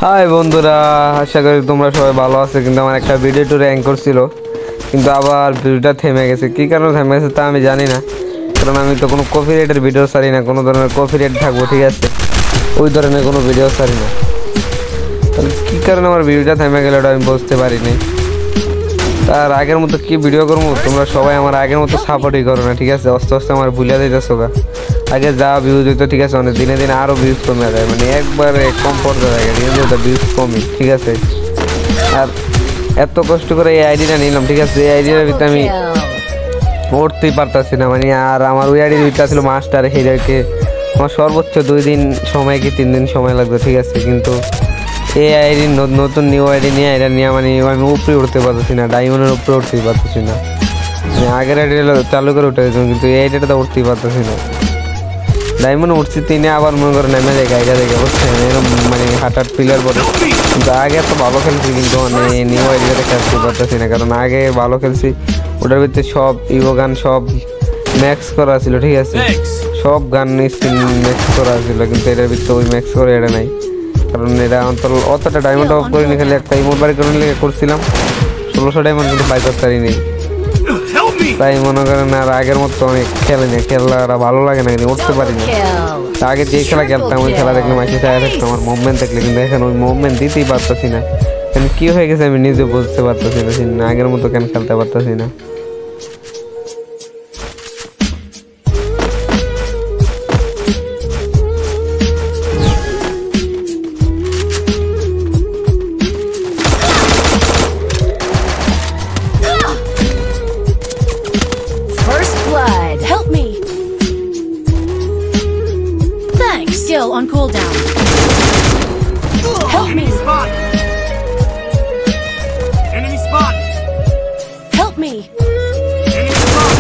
High বন্ধুরা, আশা করি তোমরা সবাই ভালো আছো। কিন্তু আমার একটা ভিডিও টু র্যাঙ্ক করছিল, কিন্তু আবার ভিডিওটা থেমে গেছে। কী কারণে থেমে গেছে তা আমি জানি না, কারণ আমি তো কোনো কপিরাইটের ভিডিও ছাড়ি না। কোনো ধরনের কপিরাইট থাকবো, ঠিক আছে, ওই ধরনের কোনো ভিডিও ছাড়ি না। তাহলে কী কারণে আমার ভিডিওটা থেমে গেলে ওটা আমি বুঝতে পারিনি। তার আগের মতো কি ভিডিও করবো, তোমরা সবাই আমার আগের মতো সাপোর্টই করো না, ঠিক আছে। আস্তে আস্তে আমার ভুলে দিতেছো গা। আগে যা ভিউজ হইতো, ঠিক আছে, মানে দিনে দিনে আরও ভিউজ কমে যায়, মানে একবারে কম পর্যায়ে থাকে, ঠিক আছে, ভিউজ কমই, ঠিক আছে। আর এত কষ্ট করে এই আইডিটা নিলাম, ঠিক আছে, এই আইডিটার ভিতরে আমি উঠতেই পারতাছি না, মানে। আর আমার ওই আইডির ভিতরে ছিল মাস্টার হিরোকে, আমার সর্বোচ্চ 2 দিন সময় কি 3 দিন সময় লাগবে, ঠিক আছে। কিন্তু এই আইডি নতুন নিউ আইডি নিয়ে এটা নিয়ে মানে আমি উপরে উঠতে পারতেছি না, ডায়মন্ডের উপরে উঠতেই পারতেছি না। মানে আগের আইডি চালু করে উঠে গেছিলাম, কিন্তু এই আইডিটা তো উঠতেই পারতেছি না। ডায়মন্ড উঠছি তিনে, আবার মনে করে নেমে যায় গাইডা দেখে, বুঝছেন, এরকম মানে হাঁটার পিলার পরে। কিন্তু আগে এত ভালো খেলছি, কিন্তু মানে নিউ আইডিয়াতে খেলতে পারতেছি না, কারণ আগে ভালো খেলছি। ওটার ভিতরে সব ইভো গান সব ম্যাক্স করা ছিল, ঠিক আছে, সব গান স্পিন ম্যাক্স করা ছিল, কিন্তু এটার ভিতরে ওই ম্যাক্স করে এটা নাই। কারণ এটা অতটা ডায়মন্ড অফ করিনি, খালি একটা ইমোট বাড়ি করে নিলে করছিলাম 1600 ডায়মন্ড, কিন্তু পাই করতে পারিনি। তাই মনে করেন আর আগের মতো অনেক খেলে না, খেলাটা ভালো লাগে না, কিন্তু উঠতে পারি না। আগে যে খেলা খেলতাম ওই খেলা দেখলে মাসে চায় থাকতাম আমার মুভমেন্ট দেখলে, কিন্তু এখন ওই মুভমেন্ট দিতেই পারতেছি না। কেন কি হয়ে গেছে আমি নিজে বুঝতে পারতেছি না, আগের মতো কেন খেলতে পারতেছি না। Still on cooldown. Help me. Enemy spot. Help me. Enemy spot.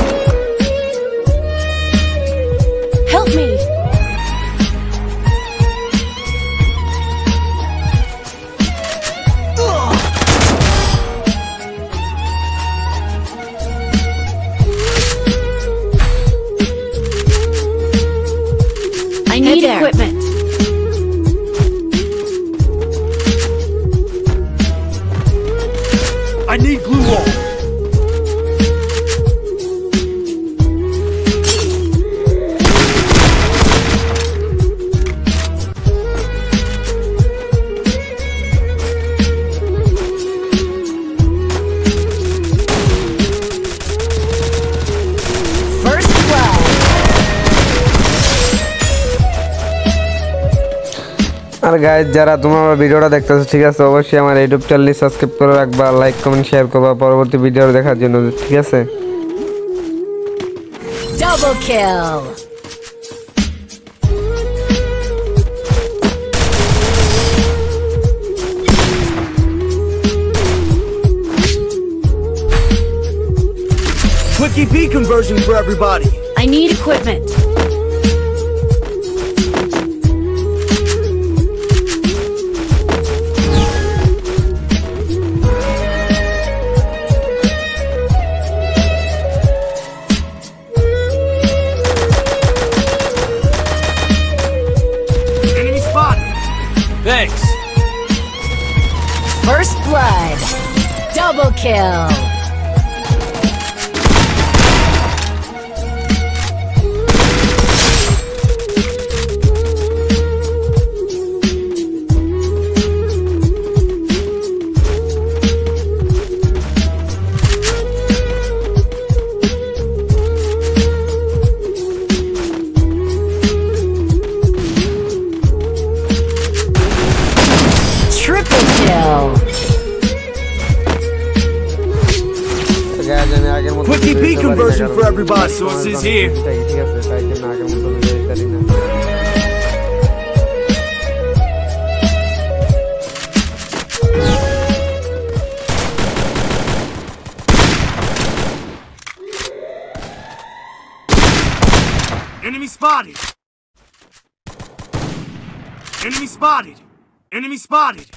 Help me. I need equipment. I need glue wall. First blood. R guys, যারা তোমরা ভিডিওটা দেখতেছো, ঠিক আছে, অবশ্যই আমার ইউটিউব চ্যানেলটি সাবস্ক্রাইব করে রাখবা, লাইক কমেন্ট শেয়ার করবা পরবর্তী ভিডিও দেখার জন্য, ঠিক আছে। Double kill. Quick EP conversion for everybody. I need equipment. Enemy spot. Thanks. First blood. Double kill. Triple kill. Quick EP conversion for everybody. Sources here. ঠিক আছে, তাই জন্য আগের মতো ভিডিও দিতে পারি না। Enemy spotted. Enemy spotted. Enemy spotted.